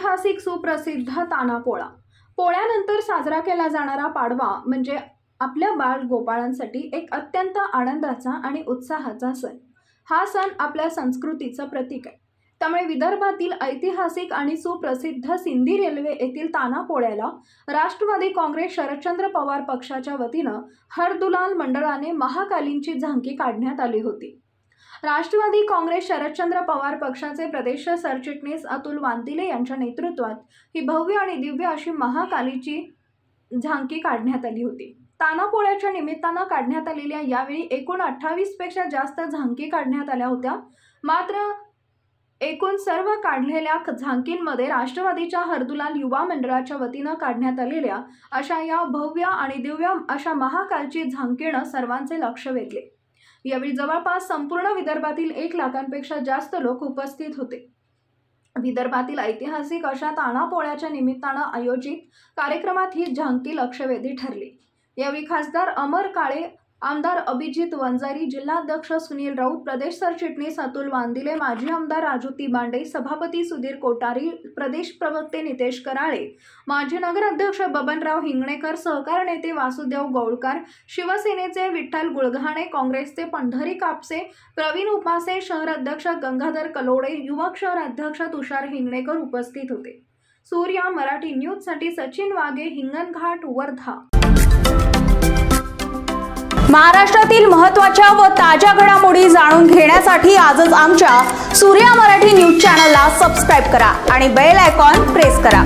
ऐतिहासिक सुप्रसिद्ध ताना पोळा। पोळ्यानंतर साजरा केला जाणारा पाडवा म्हणजे आपल्या बाळ गोपाळांसाठी एक अत्यंत आनंदाचा आणि उत्साहाचा सण। हा सण आपल्या संस्कृतीचं प्रतीक आहे। त्यामुळे विदर्भातील ऐतिहासिक आणि सुप्रसिद्ध सिंदी रेल्वे येथील ताना पोळ्याला राष्ट्रवादी काँग्रेस शरदचंद्र पवार पक्षाच्या वतीनं हरदुलाल मंडळाने महाकालींची झांकी काढण्यात आली होती। राष्ट्रवादी काँग्रेस शरदचंद्र पवार पक्षाचे प्रदेश सरचिटणीस अतुल वांतिले यांच्या नेतृत्वात ही भव्य आणि दिव्य अशी महाकालीची झांकी काढण्यात आली होती। ताना पोळ्याच्या निमित्तानं काढण्यात आलेल्या यावेळी एकूण 28 पेक्षा जास्त झांकी काढण्यात आल्या होत्या। मात्र एकूण सर्व काढलेल्या झांकींमध्ये राष्ट्रवादीच्या हरदुलाल युवा मंडळाच्या वतीनं काढण्यात आलेल्या अशा या भव्य आणि दिव्य अशा महाकालची झांकीनं सर्वांचे लक्ष वेधले। यावेळी जवळपास संपूर्ण विदर्भातील 1 लाखांपेक्षा जास्त लोक उपस्थित होते। विदर्भातील ऐतिहासिक अशा ताना पोळ्याच्या निमित्तानं आयोजित कार्यक्रमात ही झांकी लक्षवेधी ठरली। यावेळी खासदार अमर काळे, आमदार अभिजित वंजारी, जिल्हाध्यक्ष सुनील राऊत, प्रदेश सरचिटणीस अतुल वांदिले, माजी आमदार राजू तिबांडे, सभापती सुधीर कोटारी, प्रदेश प्रवक्ते नितेश कराळे, माजी नगराध्यक्ष बबनराव हिंगणेकर, सहकार नेते वासुदेव गौळकर, शिवसेनेचे विठ्ठल गुळघाणे, काँग्रेसचे पंढरी कापसे, प्रवीण उपासे, शहर अध्यक्ष गंगाधर कलोडे, युवक शहर अध्यक्ष तुषार हिंगणेकर उपस्थित होते। सूर्या मराठी न्यूजसाठी सचिन वाघे, हिंगणघाट, वर्धा। महाराष्ट्रातील महत्त्वाच्या व ताज्या घडामोडी जाणून घेण्यासाठी आजच आमच्या सूर्या मराठी न्यूज चॅनलला सबस्क्राइब करा आणि बेल आयकॉन प्रेस करा।